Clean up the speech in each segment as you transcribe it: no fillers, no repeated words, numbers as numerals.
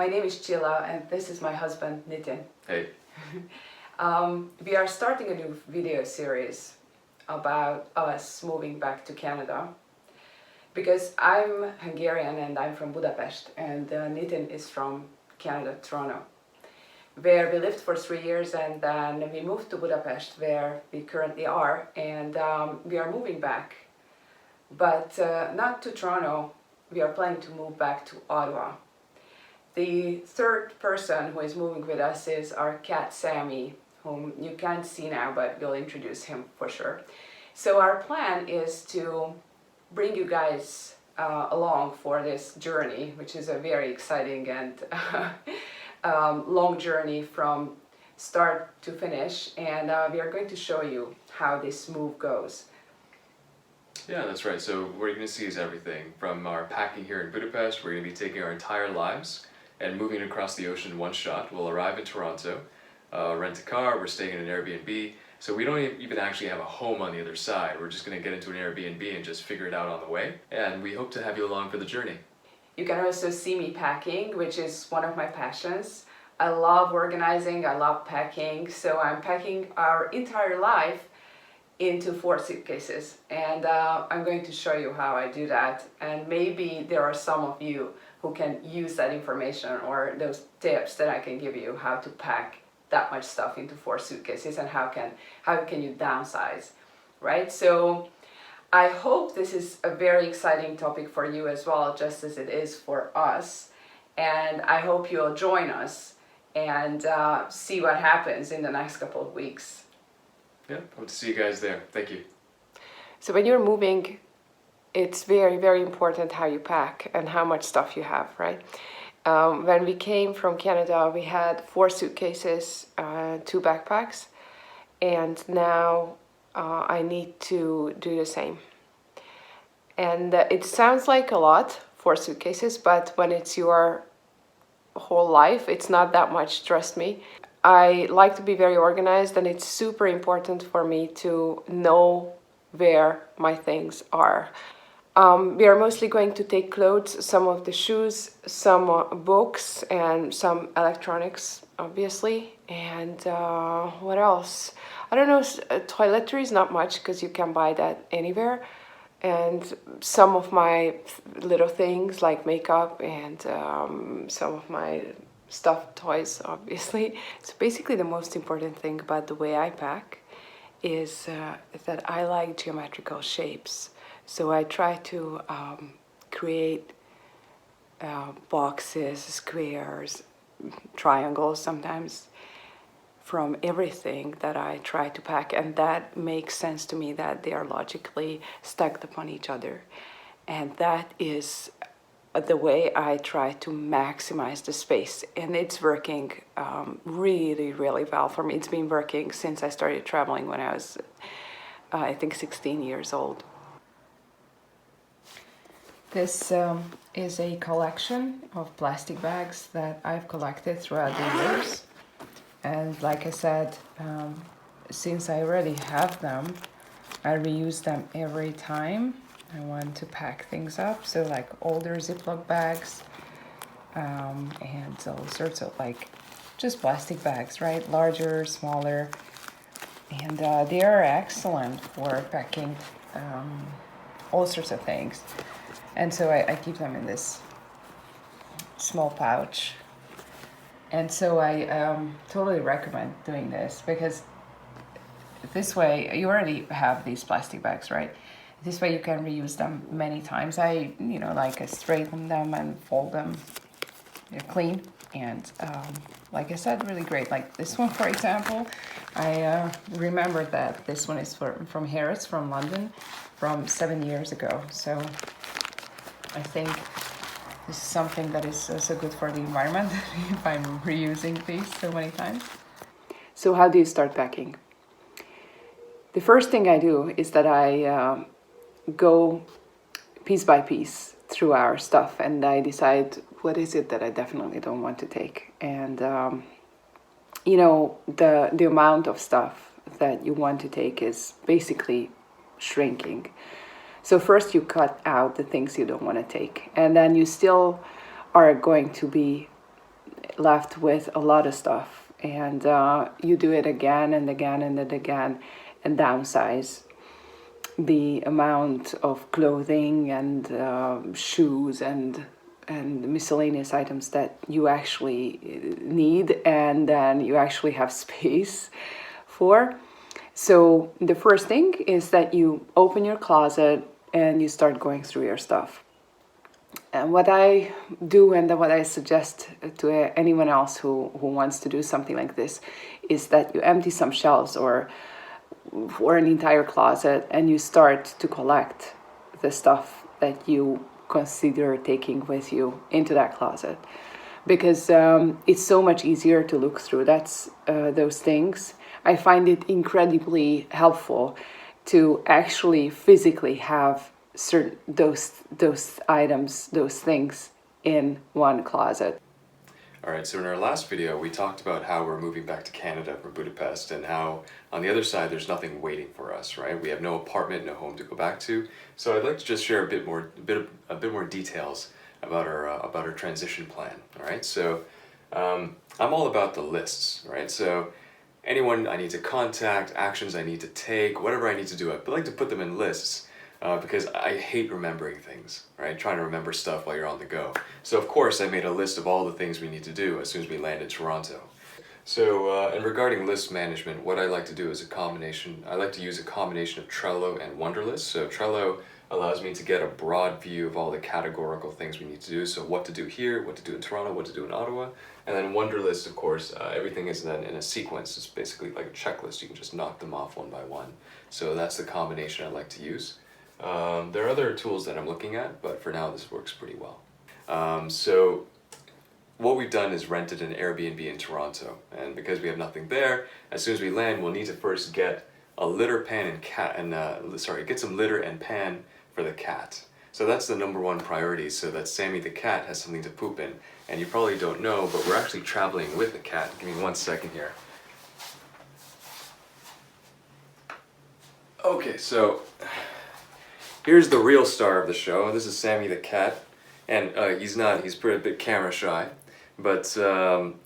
name is Chila, and this is my husband, Nitin. Hey. We are starting a new video series about us moving back to Canada, because I'm Hungarian and I'm from Budapest, and Nitin is from Canada, Toronto, where we lived for 3 years, and then we moved to Budapest, where we currently are, and we are moving back, but not to Toronto. We are planning to move back to Ottawa. The third person who is moving with us is our cat Sammy, whom you can't see now, but we'll introduce him for sure. So our plan is to bring you guys along for this journey, which is a very exciting and long journey from start to finish, and we are going to show you how this move goes. Yeah, that's right. So what you're going to see is everything from our packing here in Budapest. We're going to be taking our entire lives and moving across the ocean in one shot. We'll arrive in Toronto, rent a car, we're staying in an Airbnb. So we don't even actually have a home on the other side. We're just going to get into an Airbnb and just figure it out on the way. And we hope to have you along for the journey. You can also see me packing, which is one of my passions. I love organizing, I love packing. So I'm packing our entire life into 4 suitcases, and I'm going to show you how I do that, and maybe there are some of you who can use that information or those tips that I can give you how to pack that much stuff into 4 suitcases and how can you downsize, right? So I hope this is a very exciting topic for you as well, just as it is for us, and I hope you'll join us and see what happens in the next couple of weeks. Yeah, hope to see you guys there. Thank you. So when you're moving, it's very, very important how you pack and how much stuff you have, right? When we came from Canada, we had 4 suitcases, 2 backpacks, and now I need to do the same. And it sounds like a lot, 4 suitcases, but when it's your whole life, it's not that much, trust me. I like to be very organized, and it's super important for me to know where my things are. We are mostly going to take clothes, some of the shoes, some books, and some electronics, obviously. And what else? I don't know, toiletries, not much, because you can buy that anywhere. And some of my little things like makeup and some of my stuffed toys, obviously. So basically the most important thing about the way I pack is that I like geometrical shapes. So I try to create boxes, squares, triangles sometimes, from everything that I try to pack, and that makes sense to me that they are logically stacked upon each other. And that is the way I try to maximize the space, and it's working really, really well for me. It's been working since I started traveling when I was, I think, 16 years old. This is a collection of plastic bags that I've collected throughout the years. And like I said, since I already have them, I reuse them every time I want to pack things up. So like older Ziploc bags and all sorts of like just plastic bags, right? Larger, smaller. And they are excellent for packing all sorts of things. And so I keep them in this small pouch. And so I totally recommend doing this, because this way you already have these plastic bags, right? This way you can reuse them many times. I straighten them and fold them. They're clean and, like I said, really great. Like this one, for example, I remember that this one is from Harrods, from London, from 7 years ago. So I think this is something that is also good for the environment if I'm reusing these so many times. So how do you start packing? The first thing I do is that I go piece by piece through our stuff, and I decide what is it that I definitely don't want to take. And the amount of stuff that you want to take is basically shrinking. So first you cut out the things you don't want to take, and then you still are going to be left with a lot of stuff, and you do it again and again and again, and downsize the amount of clothing and shoes and miscellaneous items that you actually need, and then you actually have space for. So the first thing is that you open your closet and you start going through your stuff. And what I do and what I suggest to anyone else who wants to do something like this is that you empty some shelves or an entire closet, and you start to collect the stuff that you consider taking with you into that closet, because it's so much easier to look through those things. I find it incredibly helpful to actually physically have certain those items, those things in one closet. Alright, so in our last video we talked about how we're moving back to Canada from Budapest, and how on the other side there's nothing waiting for us, right? We have no apartment, no home to go back to. So I'd like to just share a bit more details about our transition plan. Alright, so I'm all about the lists, right? So anyone I need to contact, actions I need to take, whatever I need to do, I'd like to put them in lists. Because I hate remembering things, right? Trying to remember stuff while you're on the go. So of course I made a list of all the things we need to do as soon as we land in Toronto. So and regarding list management, what I like to do is I like to use a combination of Trello and Wunderlist. So Trello allows me to get a broad view of all the categorical things we need to do. So what to do here, what to do in Toronto, what to do in Ottawa. And then Wunderlist, of course, everything is then in a sequence. It's basically like a checklist. You can just knock them off one by one. So that's the combination I like to use. There are other tools that I'm looking at, but for now this works pretty well. So what we've done is rented an Airbnb in Toronto, and because we have nothing there, as soon as we land, we'll need to first get a litter pan get some litter and pan for the cat. So that's the number one priority, so that Sammy the cat has something to poop in. And you probably don't know, but we're actually traveling with the cat. Give me 1 second here. Okay, so here's the real star of the show. This is Sammy the cat, and he's pretty a bit camera shy, but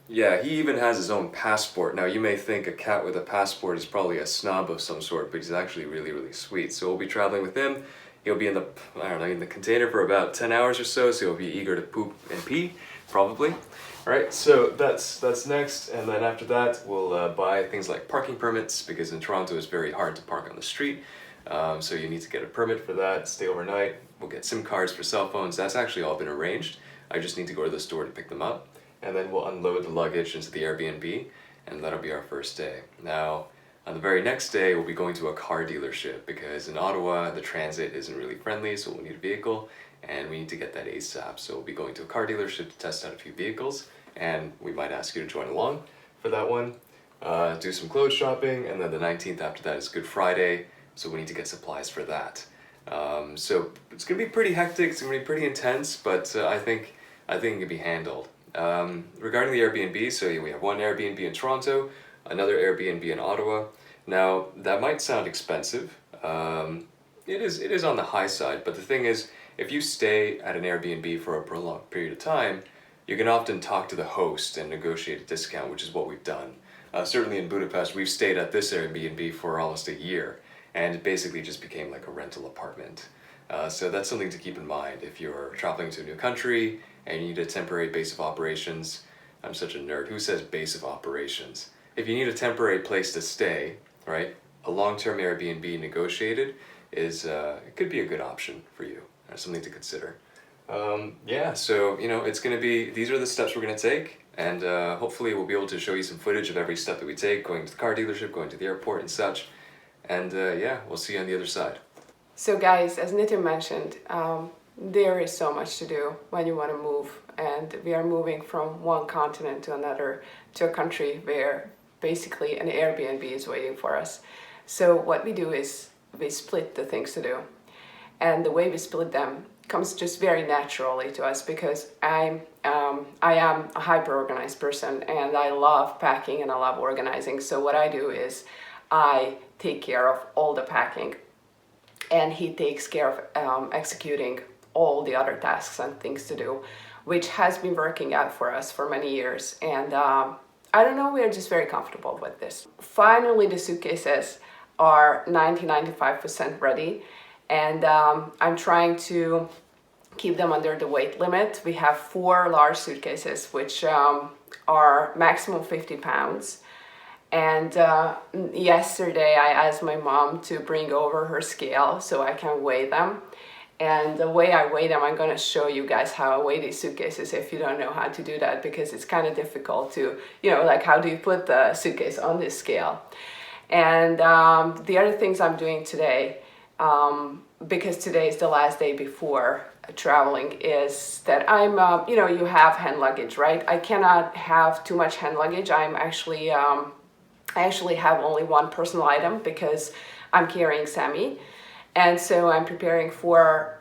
yeah, he even has his own passport. Now you may think a cat with a passport is probably a snob of some sort, but he's actually really, really sweet. So we'll be traveling with him. He'll be in the container for about 10 hours or so, so he'll be eager to poop and pee, probably. Alright, so that's next, and then after that we'll buy things like parking permits, because in Toronto it's very hard to park on the street. So you need to get a permit for that, stay overnight. We'll get SIM cards for cell phones. That's actually all been arranged. I just need to go to the store to pick them up. And then we'll unload the luggage into the Airbnb, and that'll be our first day. Now, on the very next day, we'll be going to a car dealership, because in Ottawa, the transit isn't really friendly, so we'll need a vehicle, and we need to get that ASAP. So we'll be going to a car dealership to test out a few vehicles, and we might ask you to join along for that one. Do some clothes shopping, and then the 19th after that is Good Friday, so we need to get supplies for that. So it's gonna be pretty hectic, it's gonna be pretty intense, but I think it can be handled. Regarding the Airbnb, so we have one Airbnb in Toronto, another Airbnb in Ottawa. Now that might sound expensive. It is on the high side, but the thing is, if you stay at an Airbnb for a prolonged period of time, you can often talk to the host and negotiate a discount, which is what we've done. Certainly in Budapest, we've stayed at this Airbnb for almost a year, and it basically just became like a rental apartment. So that's something to keep in mind if you're traveling to a new country and you need a temporary base of operations. I'm such a nerd. Who says base of operations? If you need a temporary place to stay, right, a long-term Airbnb negotiated is it could be a good option for you. Something to consider. Yeah, so it's gonna be, these are the steps we're gonna take, and hopefully we'll be able to show you some footage of every step that we take, going to the car dealership, going to the airport and such. And yeah, we'll see you on the other side. So guys, as Nitin mentioned, there is so much to do when you want to move, and we are moving from one continent to another, to a country where basically an Airbnb is waiting for us. So what we do is we split the things to do, and the way we split them comes just very naturally to us, because I am a hyper organized person, and I love packing and I love organizing. So what I do is I take care of all the packing, and he takes care of executing all the other tasks and things to do which has been working out for us for many years. And I don't know, we are just very comfortable with this. Finally, the suitcases are 90-95% ready, and I'm trying to keep them under the weight limit. We have 4 large suitcases, which are maximum 50 pounds. And yesterday I asked my mom to bring over her scale so I can weigh them. And the way I weigh them, I'm going to show you guys how I weigh these suitcases if you don't know how to do that, because it's kind of difficult to, like, how do you put the suitcase on this scale? And the other things I'm doing today, because today is the last day before traveling, is that I'm, you have hand luggage, right? I cannot have too much hand luggage. I actually have only one personal item because I'm carrying Sammy. And so I'm preparing for,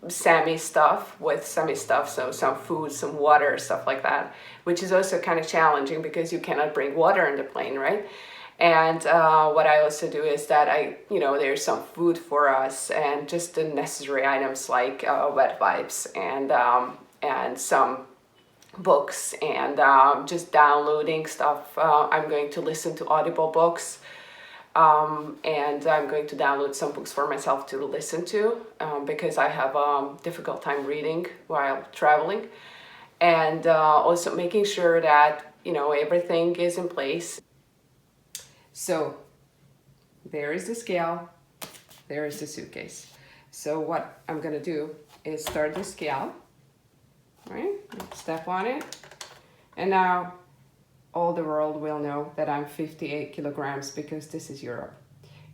Sammy stuff, so some food, some water, stuff like that, which is also kind of challenging because you cannot bring water in the plane, right? And what I also do is that there's some food for us and just the necessary items like wet wipes and some books and just downloading stuff. I'm going to listen to Audible books. And I'm going to download some books for myself to listen to because I have a difficult time reading while traveling. And also making sure that, everything is in place. So there is the scale, there is the suitcase. So what I'm going to do is start the scale, right? Step on it. And now all the world will know that I'm 58 kilograms because this is Europe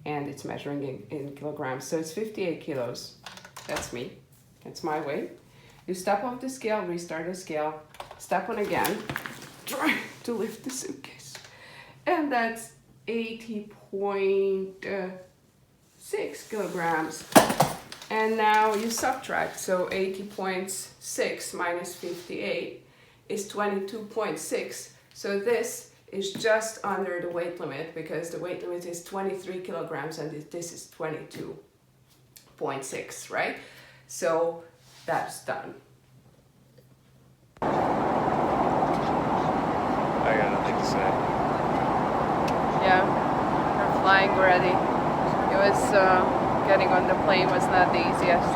and it's measuring in kilograms. So it's 58 kilos. That's me. That's my weight. You step off the scale, restart the scale, step on again, try to lift the suitcase. And that's 80.6 kilograms. And now you subtract. So 80.6 minus 58 is 22.6. So this is just under the weight limit because the weight limit is 23 kilograms and this is 22.6, right? So that's done. I got nothing to say. Yeah, we're flying already. It was, getting on the plane was not the easiest.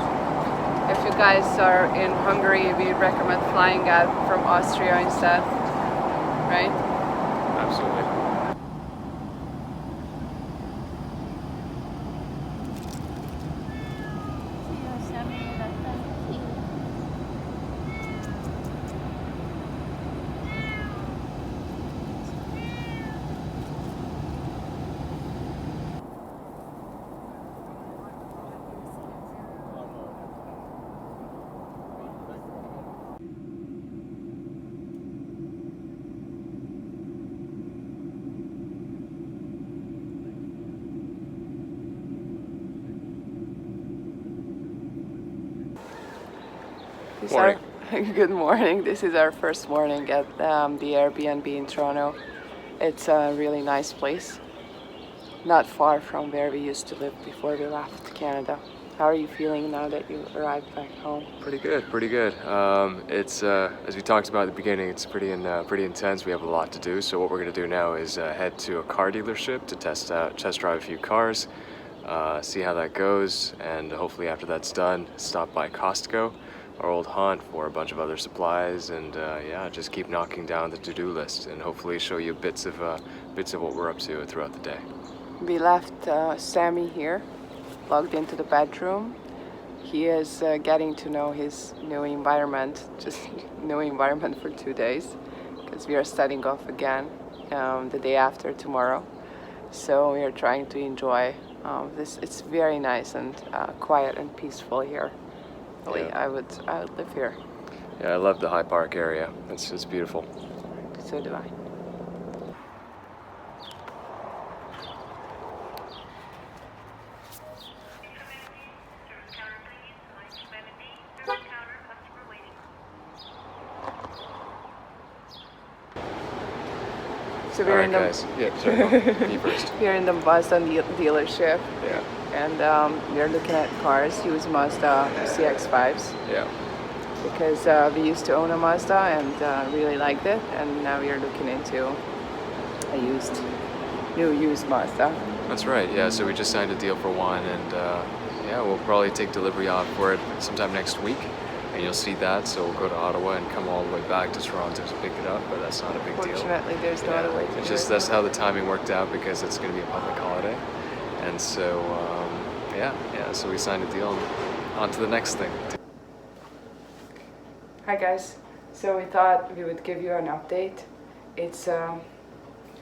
If you guys are in Hungary, we recommend flying out from Austria instead. Right? Absolutely. Morning. Good morning. This is our first morning at the Airbnb in Toronto. It's a really nice place. Not far from where we used to live before we left Canada. How are you feeling now that you arrived back home? Pretty good. It's as we talked about at the beginning, it's pretty intense. We have a lot to do. So what we're going to do now is head to a car dealership to test drive a few cars, see how that goes, and hopefully after that's done, stop by Costco, our old haunt, for a bunch of other supplies, and just keep knocking down the to-do list, and hopefully show you bits of what we're up to throughout the day. We left Sammy here, logged into the bedroom. He is getting to know his new environment, just new environment for 2 days, because we are starting off again the day after tomorrow. So we are trying to enjoy this. It's very nice and quiet and peaceful here. Really, Yeah. I would live here. Yeah, I love the High Park area. It's beautiful. So do I. So we're in the You first. we're in the Mazda dealership. Yeah. And we're looking at cars, used Mazda CX-5s. Yeah. because we used to own a Mazda and really liked it, and now we are looking into a new used Mazda. That's right, yeah, so we just signed a deal for one, and yeah, we'll probably take delivery on for it sometime next week, and you'll see that, so we'll go to Ottawa and come all the way back to Toronto to pick it up, but that's not a big deal. Fortunately, there's no other way to do It's just it. that's how the timing worked out because it's going to be a public holiday, and so yeah, so we signed a deal and on to the next thing. Hi guys, so we thought we would give you an update. It's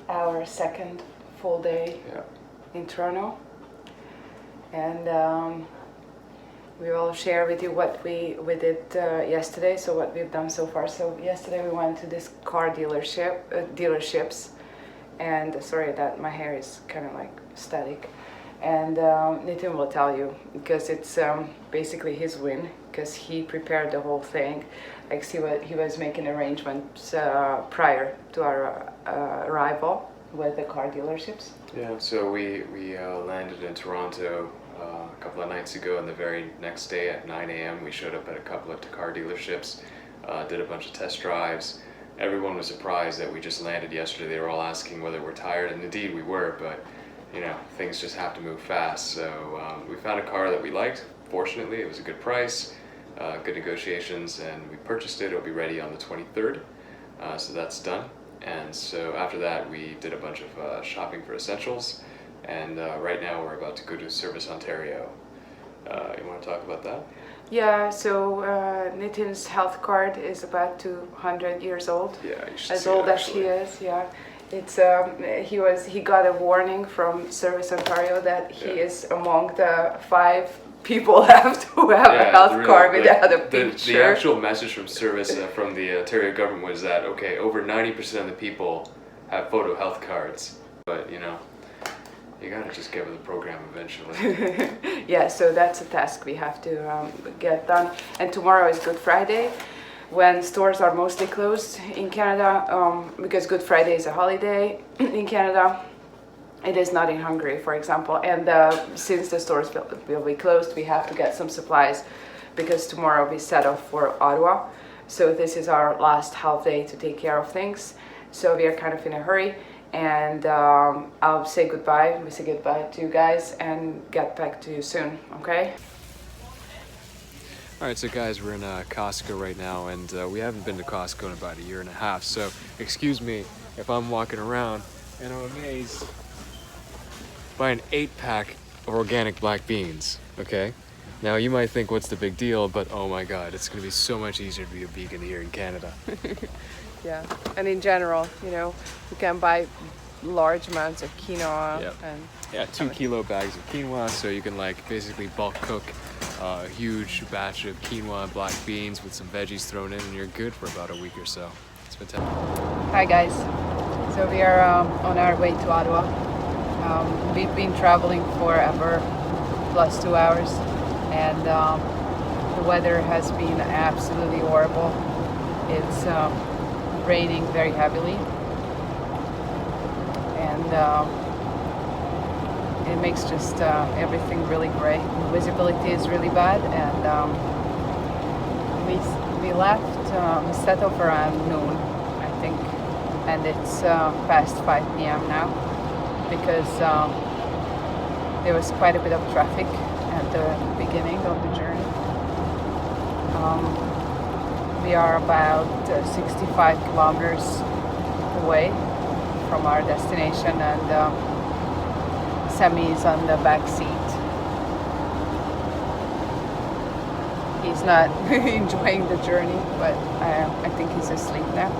our second full day in Toronto, and we will share with you what we did yesterday, so what we've done so far. So yesterday we went to this car dealerships, and sorry that my hair is kind of like static, and Nitin will tell you because it's basically his win because he prepared the whole thing. Like he was making arrangements prior to our arrival with the car dealerships. Yeah, so we landed in Toronto a couple of nights ago, and the very next day at 9 a.m. we showed up at a couple of car dealerships, did a bunch of test drives. Everyone was surprised that we just landed yesterday. They were all asking whether we're tired, and indeed we were, but you know, things just have to move fast. So we found a car that we liked. Fortunately, it was a good price, good negotiations, and we purchased it. It'll be ready on the 23rd, so that's done. And so after that, we did a bunch of shopping for essentials, and right now we're about to go to Service Ontario. You want to talk about that? Yeah, so Nitin's health card is about 200 years old. Yeah, you should As see old it, as he actually. is, yeah. It's he got a warning from Service Ontario that he is among the 5 people left who have a health card without a picture. The actual message from Service from the Ontario government was that okay, over 90% of the people have photo health cards, but you know, you gotta just get with the program eventually. Yeah, so that's a task we have to get done. And tomorrow is Good Friday, when stores are mostly closed in Canada, because Good Friday is a holiday in Canada. It is not in Hungary, for example. And since the stores will be closed, we have to get some supplies because tomorrow we set off for Ottawa. So this is our last half day to take care of things. So we are kind of in a hurry. And I'll say goodbye. We say goodbye to you guys and get back to you soon, okay? Alright, so guys, we're in Costco right now, and we haven't been to Costco in about 1.5 years, so excuse me if I'm walking around and I'm amazed by an 8-pack of organic black beans, okay? Now you might think, what's the big deal, but oh my god, it's gonna be so much easier to be a vegan here in Canada. Yeah, and in general, you know, you can buy large amounts of quinoa. Yep. And Yeah, 2 kilo bags of quinoa, so you can like basically bulk cook a huge batch of quinoa and black beans with some veggies thrown in, and you're good for about a week or so. It's fantastic. Hi guys, so we are on our way to Ottawa. We've been traveling forever, plus 2 hours, and the weather has been absolutely horrible. It's raining very heavily, and it makes just everything really gray. The visibility is really bad, and we left, we set off around noon, I think, and it's past 5 p.m. now because there was quite a bit of traffic at the beginning of the journey. We are about 65 kilometers away from our destination, and Sammy is on the back seat. He's not enjoying the journey, but I think he's asleep now.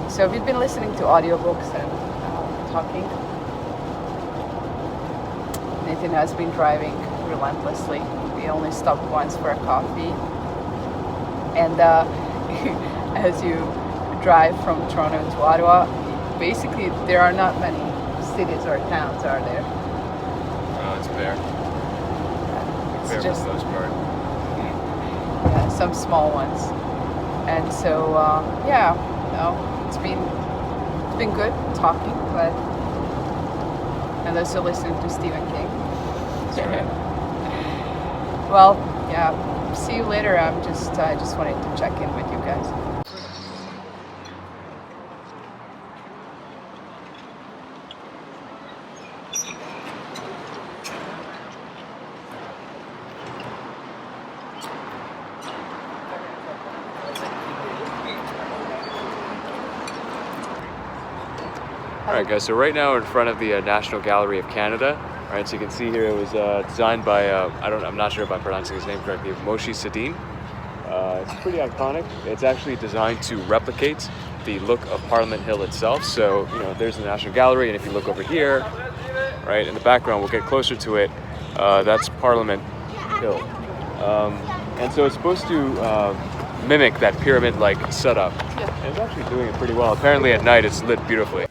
So we've been listening to audiobooks and talking. Nathan has been driving relentlessly. We only stopped once for a coffee. And as you drive from Toronto to Ottawa, basically there are not many cities or towns, are there? Oh, it's bare. It's Bare just for the most part. yeah, some small ones. And so yeah, no, it's been good talking, but and also listening to Stephen King. That's right. Well, yeah, see you later. I just wanted to check in with you guys. Alright guys, so right now we're in front of the National Gallery of Canada. Alright, so you can see here it was designed by, I'm not sure if I'm pronouncing his name correctly, Moshe Sedin. It's pretty iconic. It's actually designed to replicate the look of Parliament Hill itself. So, you know, there's the National Gallery, and if you look over here, right, in the background, we'll get closer to it, that's Parliament Hill. And so it's supposed to mimic that pyramid-like setup. And it's actually doing it pretty well. Apparently at night it's lit beautifully.